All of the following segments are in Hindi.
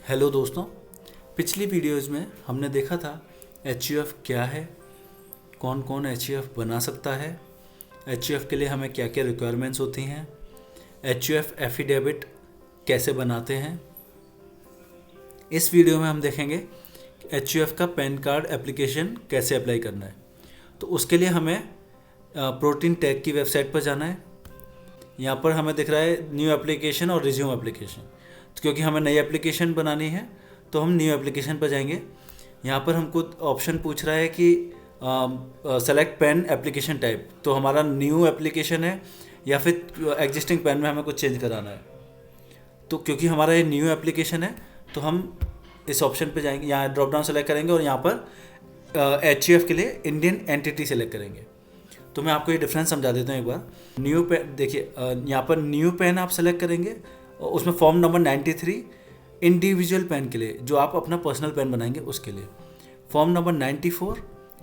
हेलो दोस्तों, पिछली वीडियोज़ में हमने देखा था एच क्या है, कौन कौन एच बना सकता है, एच के लिए हमें क्या क्या रिक्वायरमेंट्स होती हैं, एच एफिडेविट कैसे बनाते हैं। इस वीडियो में हम देखेंगे एच का पैन कार्ड एप्लीकेशन कैसे अप्लाई करना है। तो उसके लिए हमें प्रोटीन टैग की वेबसाइट पर जाना है। यहाँ पर हमें दिख रहा है न्यू एप्लीकेशन और रिज्यूम एप्लीकेशन। तो क्योंकि हमें नई एप्लीकेशन बनानी है तो हम न्यू एप्लीकेशन पर जाएंगे। यहाँ पर हमको ऑप्शन पूछ रहा है कि सेलेक्ट पेन एप्लीकेशन टाइप, तो हमारा न्यू एप्लीकेशन है या फिर एग्जिस्टिंग पेन में हमें कुछ चेंज कराना है। तो क्योंकि हमारा ये न्यू एप्लीकेशन है तो हम इस ऑप्शन पे जाएंगे, यहाँ ड्रॉप डाउन सेलेक्ट करेंगे और यहाँ पर एच के लिए इंडियन एंटिटी सेलेक्ट करेंगे। तो मैं आपको ये डिफरेंस समझा देता हूँ एक बार। न्यू पेन देखिए, यहाँ पर न्यू पेन आप सेलेक्ट करेंगे और उसमें फॉर्म नंबर 93 इंडिविजुअल पेन के लिए, जो आप अपना पर्सनल पेन बनाएंगे उसके लिए। फॉर्म नंबर 94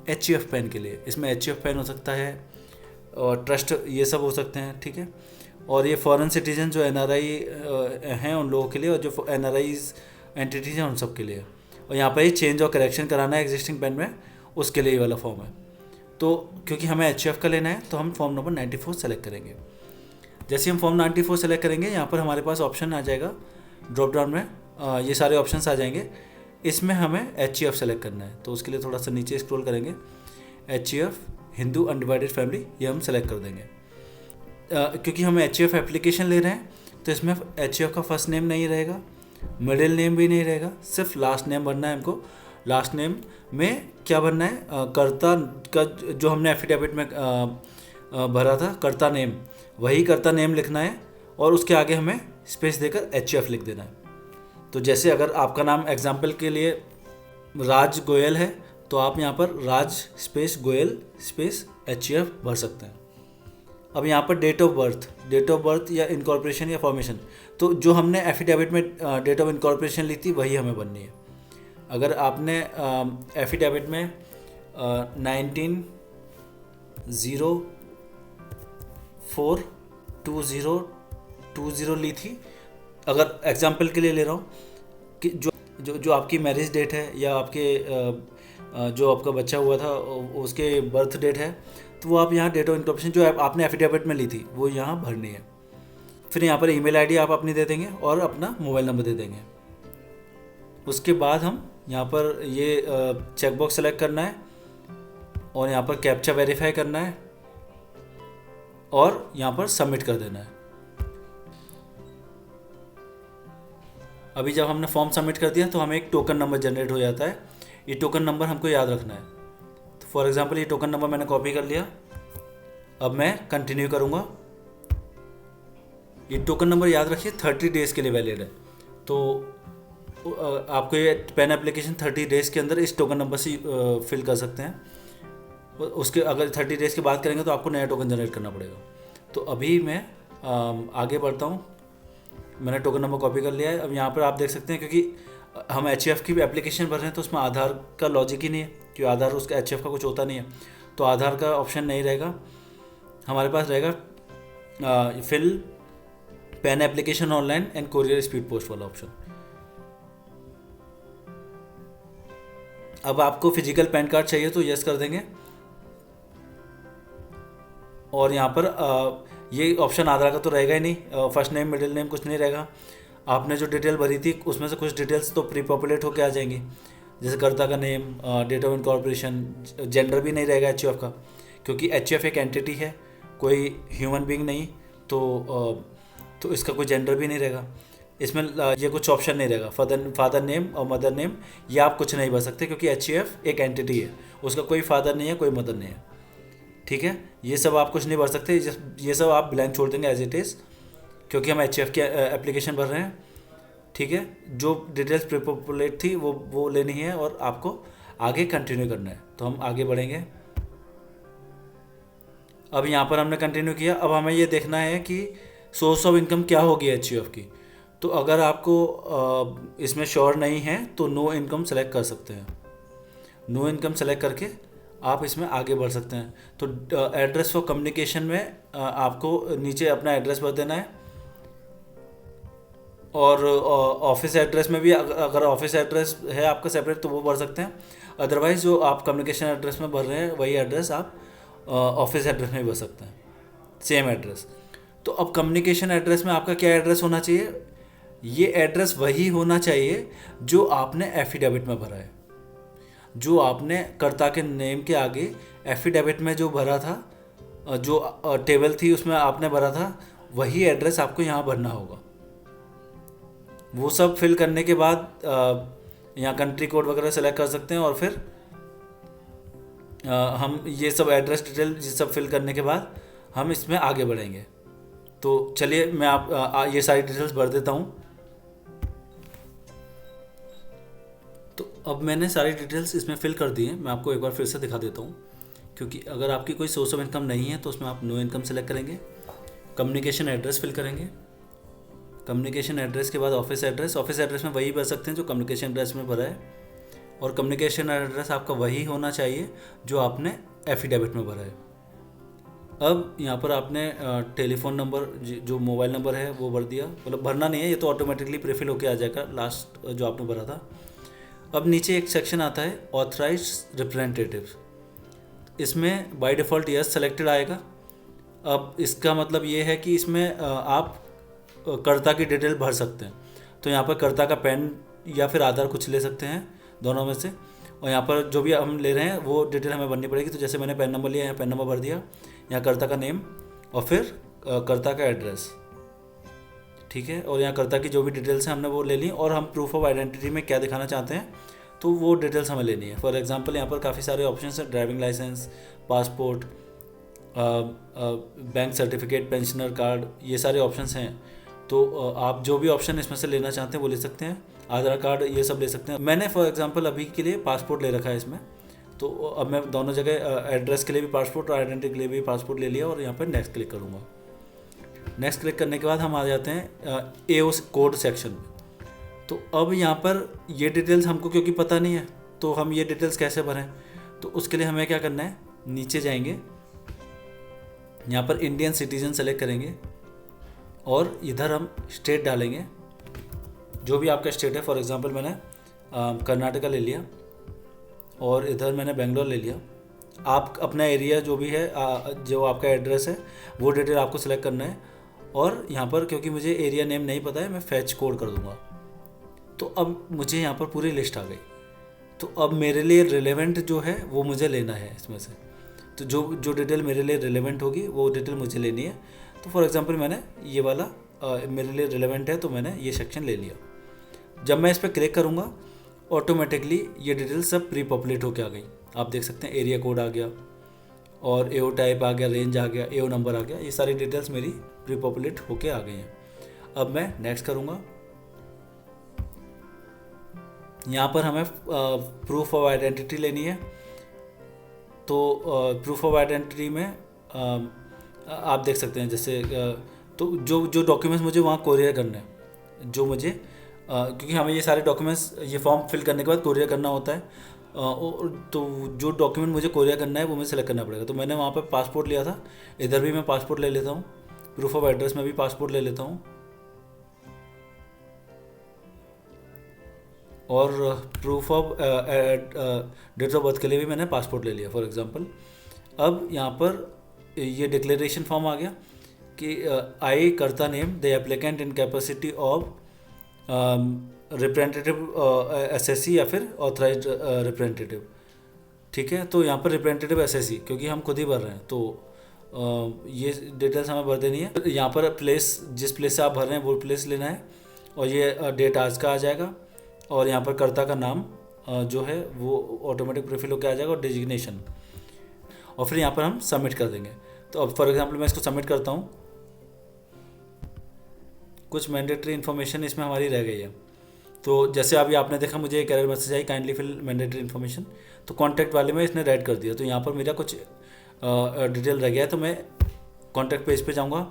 एच पेन के लिए, इसमें एच पेन हो सकता है और ट्रस्ट ये सब हो सकते हैं, ठीक है। और ये फॉरेन सिटीजन जो NRI हैं उन लोगों के लिए, और जो NRIs एंटिटीज हैं उन सब के लिए। और यहाँ पर ये चेंज और करेक्शन कराना है एग्जिस्टिंग पेन में, उसके लिए ये वाला फॉर्म है। तो क्योंकि हमें एच का लेना है तो हम फॉर्म नंबर 94 सेलेक्ट करेंगे। जैसे हम फॉर्म 94 सेलेक्ट करेंगे, यहाँ पर हमारे पास ऑप्शन आ जाएगा ड्रॉप डाउन में, ये सारे ऑप्शंस आ जाएंगे। इसमें हमें एच सेलेक्ट करना है, तो उसके लिए थोड़ा सा नीचे स्क्रॉल करेंगे। एच हिंदू अनडिवाइडेड फैमिली, ये हम सेलेक्ट कर देंगे। क्योंकि हमें एच एप्लीकेशन ले रहे हैं तो इसमें एच का फर्स्ट नेम नहीं रहेगा, मिडिल नेम भी नहीं रहेगा, सिर्फ लास्ट नेम भरना है हमको। लास्ट नेम में क्या भरना है, कर्ता का जो हमने एफिडेविट में भरा था कर्ता नेम, वही कर्ता नेम लिखना है और उसके आगे हमें स्पेस देकर एच लिख देना है। तो जैसे अगर आपका नाम एग्जाम्पल के लिए राज गोयल है तो आप यहाँ पर राज स्पेस गोयल स्पेस एच भर सकते हैं। अब यहाँ पर डेट ऑफ बर्थ या इनकॉर्पोरेशन या फॉर्मेशन, तो जो हमने एफिडेविट में डेट ऑफ इनकॉर्पोरेशन ली थी वही हमें बननी है। अगर आपने एफिडेविट में 19042020 ली थी, अगर एग्जाम्पल के लिए ले रहा हूँ कि जो आपकी मैरिज डेट है या आपके जो आपका बच्चा हुआ था उसके बर्थ डेट है, तो वो आप यहाँ डेट ऑफ इनकॉर्पोरेशन जो आपने एफिडेविट में ली थी वो यहाँ भरनी है। फिर यहाँ पर ईमेल आईडी आप अपनी दे देंगे और अपना मोबाइल नंबर दे देंगे। उसके बाद हम यहाँ पर ये चेकबॉक्स सेलेक्ट करना है और यहाँ पर कैप्चा वेरीफाई करना है और यहाँ पर सबमिट कर देना है। अभी जब हमने फॉर्म सबमिट कर दिया तो हमें एक टोकन नंबर जनरेट हो जाता है। ये टोकन नंबर हमको याद रखना है। तो फॉर एग्जांपल ये टोकन नंबर मैंने कॉपी कर लिया। अब मैं कंटिन्यू करूँगा। ये टोकन नंबर याद रखिए 30 डेज़ के लिए वैलिड है, तो आपको ये पेन एप्लीकेशन 30 डेज़ के अंदर इस टोकन नंबर से फिल कर सकते हैं। उसके अगर 30 डेज़ की बात करेंगे तो आपको नया टोकन जनरेट करना पड़ेगा। तो अभी मैं आगे बढ़ता हूँ। मैंने टोकन नंबर कॉपी कर लिया है। अब यहाँ पर आप देख सकते हैं, क्योंकि हम एच की भी एप्लीकेशन भर रहे हैं तो उसमें आधार का लॉजिक ही नहीं है, क्योंकि आधार उसका एच का कुछ होता नहीं है, तो आधार का ऑप्शन नहीं रहेगा। हमारे पास रहेगा fill PAN application online and courier speed post वाला ऑप्शन। अब आपको फिजिकल पैन कार्ड चाहिए तो यस कर देंगे और यहाँ पर ये ऑप्शन आधार का तो रहेगा ही नहीं, फर्स्ट नेम मिडिल नेम कुछ नहीं रहेगा। आपने जो डिटेल भरी थी उसमें से कुछ डिटेल्स तो प्री पॉपुलेट होकर आ जाएंगी, जैसे कर्ता का name, date of incorporation, gender भी नहीं रहेगा एच का, क्योंकि एच एक एंटिटी है, कोई ह्यूमन बीइंग नहीं, तो इसका कोई जेंडर भी नहीं रहेगा। इसमें ये कुछ ऑप्शन नहीं रहेगा, फादर नेम और मदर नेम, ये आप कुछ नहीं भर सकते क्योंकि एच एक एंटिटी है, उसका कोई फादर नहीं है कोई मदर नहीं है, ठीक है। ये सब आप कुछ नहीं भर सकते, ये सब आप ब्लैंक छोड़ देंगे एज इट इज़, क्योंकि हम एच की एप्लीकेशन भर रहे हैं, ठीक है। जो डिटेल्स प्रीपॉपुलेट थी वो लेनी है और आपको आगे कंटिन्यू करना है, तो हम आगे बढ़ेंगे। अब यहाँ पर हमने कंटिन्यू किया। अब हमें ये देखना है कि सोर्स ऑफ इनकम क्या होगी एच की। तो अगर आपको इसमें श्योर नहीं है तो नो इनकम सेलेक्ट कर सकते हैं। नो इनकम सेलेक्ट करके आप इसमें आगे बढ़ सकते हैं। तो एड्रेस फॉर कम्युनिकेशन में आपको नीचे अपना एड्रेस भर देना है। और ऑफिस एड्रेस में भी अगर ऑफिस एड्रेस है आपका सेपरेट तो वो भर सकते हैं। अदरवाइज़ जो आप कम्युनिकेशन एड्रेस में भर रहे हैं वही एड्रेस आप ऑफिस एड्रेस में भी भर सकते हैं, सेम एड्रेस। तो अब कम्युनिकेशन एड्रेस में आपका क्या एड्रेस होना चाहिए? ये एड्रेस वही होना चाहिए जो आपने एफिडेविट में भरा है, जो आपने कर्ता के नेम के आगे एफिडेविट में जो भरा था, जो टेबल थी उसमें आपने भरा था, वही एड्रेस आपको यहाँ भरना होगा। वो सब फिल करने के बाद यहाँ कंट्री कोड वगैरह सेलेक्ट कर सकते हैं और फिर हम ये सब एड्रेस डिटेल ये सब फिल करने के बाद हम इसमें आगे बढ़ेंगे। तो चलिए मैं ये सारी डिटेल्स भर देता हूँ। तो अब मैंने सारी डिटेल्स इसमें फिल कर दी हैं। मैं आपको एक बार फिर से दिखा देता हूँ, क्योंकि अगर आपकी कोई सोर्स ऑफ इनकम नहीं है तो उसमें आप नो इनकम सेलेक्ट करेंगे, कम्युनिकेशन एड्रेस फिल करेंगे, कम्युनिकेशन एड्रेस के बाद ऑफिस एड्रेस में वही भर सकते हैं जो कम्युनिकेशन एड्रेस में भरा है, और कम्युनिकेशन एड्रेस आपका वही होना चाहिए जो आपने एफिडेविट में भरा है। अब यहाँ पर आपने टेलीफोन नंबर जो मोबाइल नंबर है वो भर दिया, मतलब भरना नहीं है, ये तो ऑटोमेटिकली प्रीफिल होके आ जाएगा लास्ट जो आपने भरा था। अब नीचे एक सेक्शन आता है ऑथराइज्ड रिप्रेजेंटेटिव, इसमें बाय डिफ़ॉल्ट यस सेलेक्टेड आएगा। अब इसका मतलब ये है कि इसमें आप कर्ता की डिटेल भर सकते हैं। तो यहाँ पर कर्ता का पैन या फिर आधार कुछ ले सकते हैं, दोनों में से, और यहाँ पर जो भी हम ले रहे हैं वो डिटेल हमें भरनी पड़ेगी। तो जैसे मैंने पैन नंबर लिया, यहाँ पैन नंबर भर दिया, यहाँ कर्ता का नेम और फिर कर्ता का एड्रेस, ठीक है। और यहाँ कर्ता की जो भी डिटेल्स हैं हमने वो ले ली, और हम प्रूफ ऑफ आइडेंटिटी में क्या दिखाना चाहते हैं तो वो डिटेल्स हमें लेनी है। फॉर एग्जांपल यहाँ पर काफ़ी सारे ऑप्शन हैं, driving licence, passport, bank certificate, pensioner card, ये सारे ऑप्शंस हैं। तो आप जो भी ऑप्शन इसमें से लेना चाहते हैं वो ले सकते हैं, आधार कार्ड ये सब ले सकते हैं। मैंने फॉर एग्जांपल अभी के लिए पासपोर्ट ले रखा है इसमें, तो अब मैं दोनों जगह एड्रेस के लिए भी पासपोर्ट और आइडेंटिटी के लिए भी पासपोर्ट ले लिया, और यहाँ पर नेक्स्ट क्लिक करूँगा। नेक्स्ट क्लिक करने के बाद हम आ जाते हैं AO कोड सेक्शन में। तो अब यहाँ पर ये डिटेल्स हमको क्योंकि पता नहीं है तो हम ये डिटेल्स कैसे भरें, तो उसके लिए हमें क्या करना है, नीचे जाएंगे, यहाँ पर इंडियन सिटीजन सेलेक्ट करेंगे और इधर हम स्टेट डालेंगे, जो भी आपका स्टेट है। फॉर एग्जांपल मैंने कर्नाटका ले लिया और इधर मैंने बेंगलोर ले लिया। आप अपना एरिया जो भी है, जो आपका एड्रेस है वो डिटेल आपको सेलेक्ट करना है, और यहाँ पर क्योंकि मुझे एरिया नेम नहीं पता है मैं फैच कोड कर दूँगा। तो अब मुझे यहाँ पर पूरी लिस्ट आ गई। तो अब मेरे लिए रिलेवेंट जो है वो मुझे लेना है इसमें से, तो जो डिटेल मेरे लिए रिलेवेंट होगी वो डिटेल मुझे लेनी है। तो फॉर एग्जांपल मैंने ये वाला मेरे लिए रिलेवेंट है तो मैंने ये सेक्शन ले लिया। जब मैं इस पर क्लिक करूँगा ऑटोमेटिकली ये डिटेल सब प्री पॉपुलेट होके आ गई। आप देख सकते हैं एरिया कोड आ गया और AO टाइप आ गया, रेंज आ गया, AO नंबर आ गया, ये सारी डिटेल्स मेरी प्री पॉपुलेट होके आ गई हैं। अब मैं नेक्स्ट करूँगा। यहाँ पर हमें प्रूफ ऑफ आइडेंटिटी लेनी है। तो प्रूफ ऑफ आइडेंटिटी में आप देख सकते हैं जैसे तो जो डॉक्यूमेंट्स मुझे वहाँ कोरियर करना है, जो मुझे क्योंकि हमें ये सारे डॉक्यूमेंट्स ये फॉर्म फिल करने के बाद कोरियर करना होता है, तो जो डॉक्यूमेंट मुझे कोरियर करना है वो मुझे सेलेक्ट करना पड़ेगा। तो मैंने वहाँ पर पासपोर्ट लिया था, इधर भी मैं पासपोर्ट ले लेता हूँ, प्रूफ ऑफ एड्रेस में भी पासपोर्ट ले लेता हूँ, और proof of date of birth के लिए भी मैंने पासपोर्ट ले लिया फॉर एग्जांपल। अब यहाँ पर ये डिक्लेरेशन फॉर्म आ गया कि आई कर्ता name the applicant in capacity of representative SSC या फिर ऑथराइज्ड रिप्रेजेंटेटिव, ठीक है। तो यहाँ पर रिप्रेजेंटेटिव SSC क्योंकि हम खुद ही भर रहे हैं तो ये डिटेल्स हमें भर देनी है। यहाँ पर प्लेस, जिस प्लेस से आप भर रहे हैं वो प्लेस लेना है, और ये डेट आज का आ जाएगा, और यहाँ पर कर्ता का नाम जो है वो ऑटोमेटिक प्रीफिल होकर आ जाएगा, और डिजिग्नेशन, और फिर यहाँ पर हम सबमिट कर देंगे। तो अब फॉर एग्जांपल मैं इसको सबमिट करता हूँ। कुछ मैंडेटरी इन्फॉर्मेशन इसमें हमारी रह गई है। तो जैसे अभी आपने देखा मुझे एक एरर मैसेज आई, काइंडली फिल मैंडेटरी इन्फॉर्मेशन, तो कॉन्टैक्ट वाले में इसने रेड कर दिया। तो यहाँ पर मेरा कुछ डिटेल रह गया है, तो मैं कॉन्टैक्ट पेज पे जाऊँगा,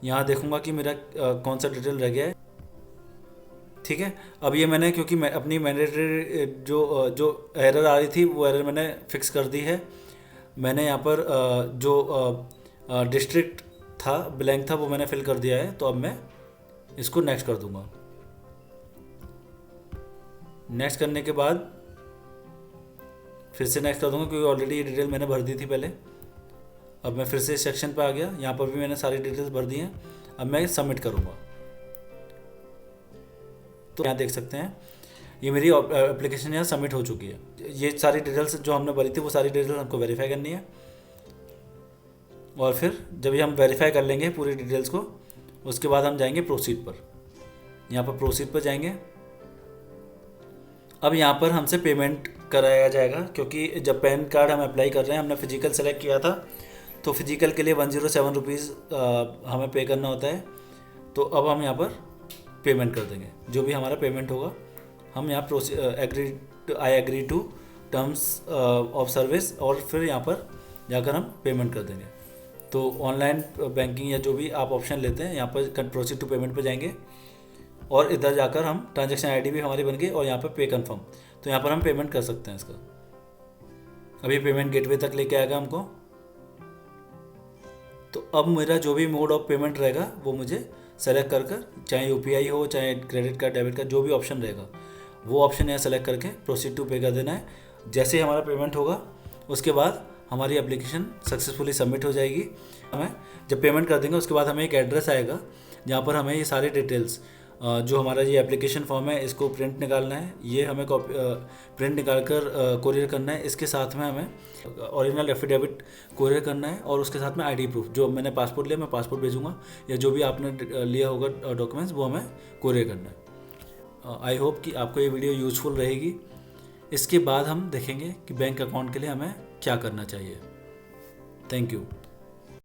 यहाँ देखूँगा कि मेरा कौन सा डिटेल रह गया है, ठीक है। अब ये मैंने क्योंकि मैं अपनी मैंडेटरी जो एरर आ रही थी वो एरर मैंने फिक्स कर दी है। मैंने यहाँ पर जो डिस्ट्रिक्ट था ब्लैंक था वो मैंने फिल कर दिया है। तो अब मैं इसको नेक्स्ट कर दूंगा। नेक्स्ट करने के बाद फिर से नेक्स्ट कर दूंगा क्योंकि ऑलरेडी ये डिटेल मैंने भर दी थी पहले। अब मैं फिर से इस सेक्शन पे आ गया, यहाँ पर भी मैंने सारी डिटेल्स भर दी हैं। अब मैं सबमिट करूँगा तो यहाँ देख सकते हैं ये मेरी एप्लीकेशन यहाँ सबमिट हो चुकी है। ये सारी डिटेल्स जो हमने भरी थी वो सारी डिटेल्स हमको वेरीफाई करनी है, और फिर जब ये हम वेरीफाई कर लेंगे पूरी डिटेल्स को, उसके बाद हम जाएंगे प्रोसीड पर। यहाँ पर प्रोसीड पर जाएंगे। अब यहाँ पर हमसे पेमेंट कराया जाएगा, क्योंकि जब पैन कार्ड हम अप्लाई कर रहे हैं, हमने फिजिकल सेलेक्ट किया था, तो फिजिकल के लिए 107 रुपीज़ हमें पे करना होता है। तो अब हम यहाँ पर पेमेंट कर देंगे। जो भी हमारा पेमेंट होगा हम यहाँ I agree to terms of service, और फिर यहाँ पर जाकर हम पेमेंट कर देंगे। तो ऑनलाइन बैंकिंग या जो भी आप ऑप्शन लेते हैं, यहाँ पर प्रोसीड टू पेमेंट पर जाएंगे, और इधर जाकर हम ट्रांजैक्शन आईडी भी हमारी बन गई, और यहाँ पर पे कंफर्म, तो यहाँ पर हम पेमेंट कर सकते हैं इसका। अभी पेमेंट गेटवे तक लेके आएगा हमको। तो अब मेरा जो भी मोड ऑफ पेमेंट रहेगा वो मुझे सेलेक्ट कर चाहे यूपीआई हो, चाहे क्रेडिट कार्ड, डेबिट कार्ड, जो भी ऑप्शन रहेगा वो ऑप्शन यहाँ सेलेक्ट करके प्रोसीड टू पे कर देना है। जैसे ही हमारा पेमेंट होगा उसके बाद हमारी एप्लीकेशन सक्सेसफुली सबमिट हो जाएगी। हमें जब पेमेंट कर देंगे उसके बाद हमें एक एड्रेस आएगा जहाँ पर हमें ये सारी डिटेल्स, जो हमारा ये एप्लीकेशन फॉर्म है इसको प्रिंट निकालना है, ये हमें प्रिंट निकाल कर कोरियर करना है। इसके साथ में हमें ओरिजिनल एफिडेविट कोरियर करना है, और उसके साथ में आईडी प्रूफ, जो मैंने पासपोर्ट लिया मैं पासपोर्ट भेजूँगा, या जो भी आपने लिया होगा डॉक्यूमेंट्स वो हमें कोरियर करना है। आई होप कि आपको ये वीडियो यूज़फुल रहेगी। इसके बाद हम देखेंगे कि बैंक अकाउंट के लिए हमें क्या करना चाहिए। Thank you.